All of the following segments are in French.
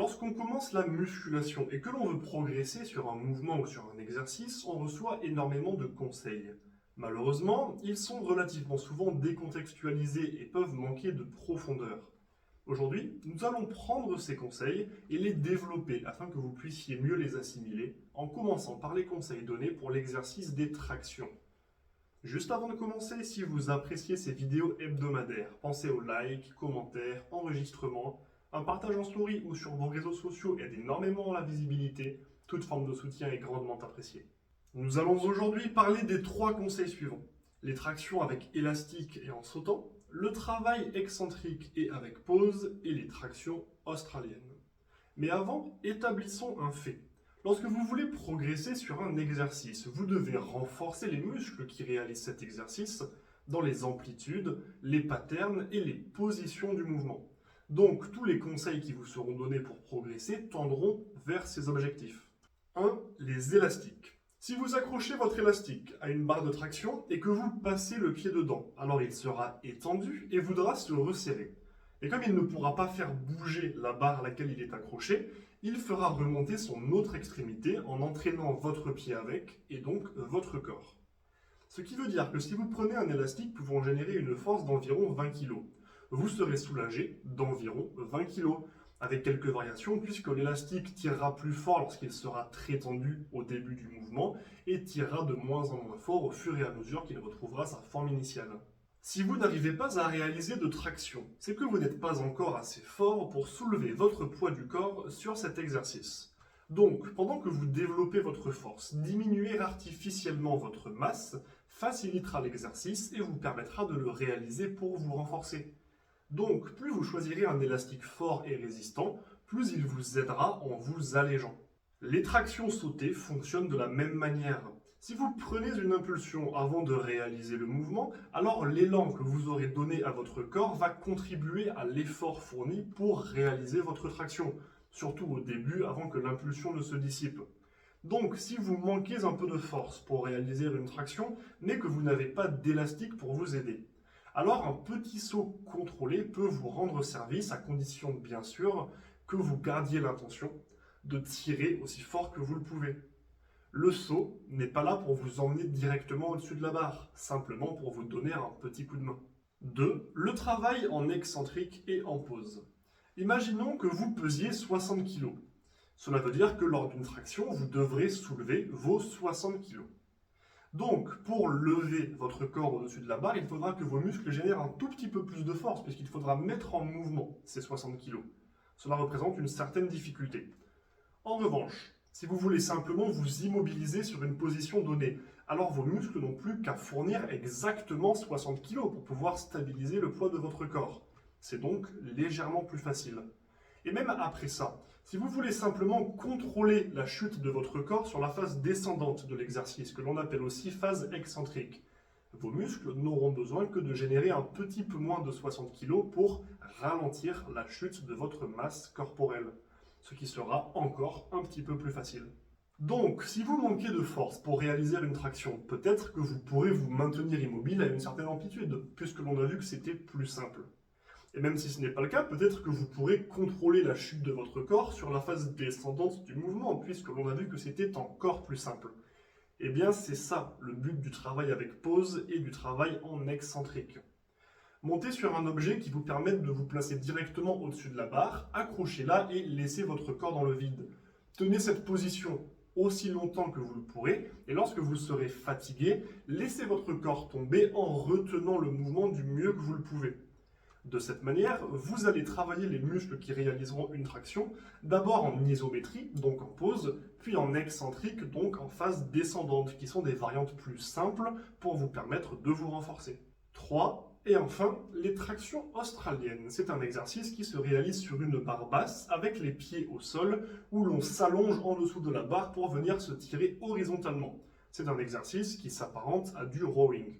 Lorsqu'on commence la musculation et que l'on veut progresser sur un mouvement ou sur un exercice, on reçoit énormément de conseils. Malheureusement, ils sont relativement souvent décontextualisés et peuvent manquer de profondeur. Aujourd'hui, nous allons prendre ces conseils et les développer afin que vous puissiez mieux les assimiler, en commençant par les conseils donnés pour l'exercice des tractions. Juste avant de commencer, si vous appréciez ces vidéos hebdomadaires, pensez aux likes, commentaires, enregistrements. Un partage en story ou sur vos réseaux sociaux aide énormément à la visibilité. Toute forme de soutien est grandement appréciée. Nous allons aujourd'hui parler des 3 conseils suivants. Les tractions avec élastique et en sautant, le travail excentrique et avec pause, et les tractions australiennes. Mais avant, établissons un fait. Lorsque vous voulez progresser sur un exercice, vous devez renforcer les muscles qui réalisent cet exercice dans les amplitudes, les patterns et les positions du mouvement. Donc, tous les conseils qui vous seront donnés pour progresser tendront vers ces objectifs. 1. Les élastiques. Si vous accrochez votre élastique à une barre de traction et que vous passez le pied dedans, alors il sera étendu et voudra se resserrer. Et comme il ne pourra pas faire bouger la barre à laquelle il est accroché, il fera remonter son autre extrémité en entraînant votre pied avec, et donc votre corps. Ce qui veut dire que si vous prenez un élastique pouvant générer une force d'environ 20 kg, vous serez soulagé d'environ 20 kg, avec quelques variations puisque l'élastique tirera plus fort lorsqu'il sera très tendu au début du mouvement et tirera de moins en moins fort au fur et à mesure qu'il retrouvera sa forme initiale. Si vous n'arrivez pas à réaliser de traction, c'est que vous n'êtes pas encore assez fort pour soulever votre poids du corps sur cet exercice. Donc, pendant que vous développez votre force, diminuer artificiellement votre masse facilitera l'exercice et vous permettra de le réaliser pour vous renforcer. Donc, plus vous choisirez un élastique fort et résistant, plus il vous aidera en vous allégeant. Les tractions sautées fonctionnent de la même manière. Si vous prenez une impulsion avant de réaliser le mouvement, alors l'élan que vous aurez donné à votre corps va contribuer à l'effort fourni pour réaliser votre traction, surtout au début avant que l'impulsion ne se dissipe. Donc, si vous manquez un peu de force pour réaliser une traction, mais que vous n'avez pas d'élastique pour vous aider, alors un petit saut contrôlé peut vous rendre service à condition bien sûr que vous gardiez l'intention de tirer aussi fort que vous le pouvez. Le saut n'est pas là pour vous emmener directement au-dessus de la barre, simplement pour vous donner un petit coup de main. 2. Le travail en excentrique et en pause. Imaginons que vous pesiez 60 kg. Cela veut dire que lors d'une traction, vous devrez soulever vos 60 kg. Donc, pour lever votre corps au-dessus de la barre, il faudra que vos muscles génèrent un tout petit peu plus de force, puisqu'il faudra mettre en mouvement ces 60 kg. Cela représente une certaine difficulté. En revanche, si vous voulez simplement vous immobiliser sur une position donnée, alors vos muscles n'ont plus qu'à fournir exactement 60 kg pour pouvoir stabiliser le poids de votre corps. C'est donc légèrement plus facile. Et même après ça, si vous voulez simplement contrôler la chute de votre corps sur la phase descendante de l'exercice, que l'on appelle aussi phase excentrique, vos muscles n'auront besoin que de générer un petit peu moins de 60 kg pour ralentir la chute de votre masse corporelle, ce qui sera encore un petit peu plus facile. Donc, si vous manquez de force pour réaliser une traction, peut-être que vous pourrez vous maintenir immobile à une certaine amplitude, puisque l'on a vu que c'était plus simple. Et même si ce n'est pas le cas, peut-être que vous pourrez contrôler la chute de votre corps sur la phase descendante du mouvement, puisque l'on a vu que c'était encore plus simple. Eh bien, c'est ça le but du travail avec pause et du travail en excentrique. Montez sur un objet qui vous permette de vous placer directement au-dessus de la barre, accrochez-la et laissez votre corps dans le vide. Tenez cette position aussi longtemps que vous le pourrez, et lorsque vous serez fatigué, laissez votre corps tomber en retenant le mouvement du mieux que vous le pouvez. De cette manière, vous allez travailler les muscles qui réaliseront une traction, d'abord en isométrie, donc en pause, puis en excentrique, donc en phase descendante, qui sont des variantes plus simples pour vous permettre de vous renforcer. 3. Et enfin, les tractions australiennes. C'est un exercice qui se réalise sur une barre basse avec les pieds au sol où l'on s'allonge en dessous de la barre pour venir se tirer horizontalement. C'est un exercice qui s'apparente à du rowing.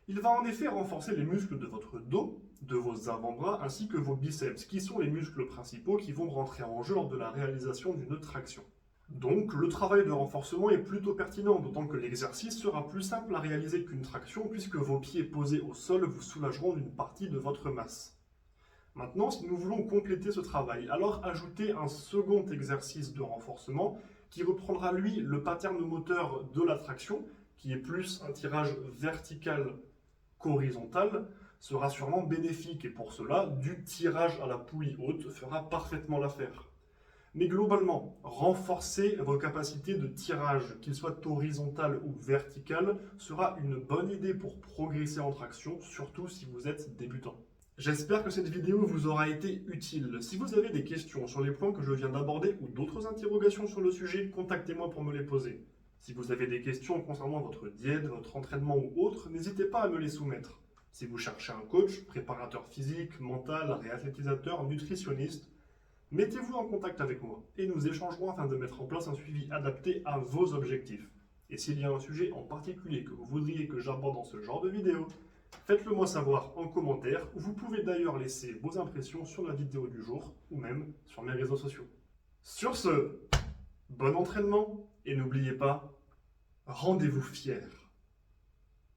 Il va en effet renforcer les muscles de votre dos, de vos avant-bras ainsi que vos biceps, qui sont les muscles principaux qui vont rentrer en jeu lors de la réalisation d'une traction. Donc, le travail de renforcement est plutôt pertinent, d'autant que l'exercice sera plus simple à réaliser qu'une traction puisque vos pieds posés au sol vous soulageront d'une partie de votre masse. Maintenant, si nous voulons compléter ce travail, alors ajoutez un second exercice de renforcement qui reprendra lui le pattern moteur de la traction, qui est plus un tirage vertical qu'horizontal, sera sûrement bénéfique et pour cela, du tirage à la poulie haute fera parfaitement l'affaire. Mais globalement, renforcer vos capacités de tirage, qu'ils soient horizontales ou verticales, sera une bonne idée pour progresser en traction, surtout si vous êtes débutant. J'espère que cette vidéo vous aura été utile. Si vous avez des questions sur les points que je viens d'aborder ou d'autres interrogations sur le sujet, contactez-moi pour me les poser. Si vous avez des questions concernant votre diète, votre entraînement ou autre, n'hésitez pas à me les soumettre. Si vous cherchez un coach, préparateur physique, mental, réathlétisateur, nutritionniste, mettez-vous en contact avec moi et nous échangerons afin de mettre en place un suivi adapté à vos objectifs. Et s'il y a un sujet en particulier que vous voudriez que j'aborde dans ce genre de vidéo, faites-le moi savoir en commentaire, ou vous pouvez d'ailleurs laisser vos impressions sur la vidéo du jour, ou même sur mes réseaux sociaux. Sur ce, bon entraînement, et n'oubliez pas, rendez-vous fiers.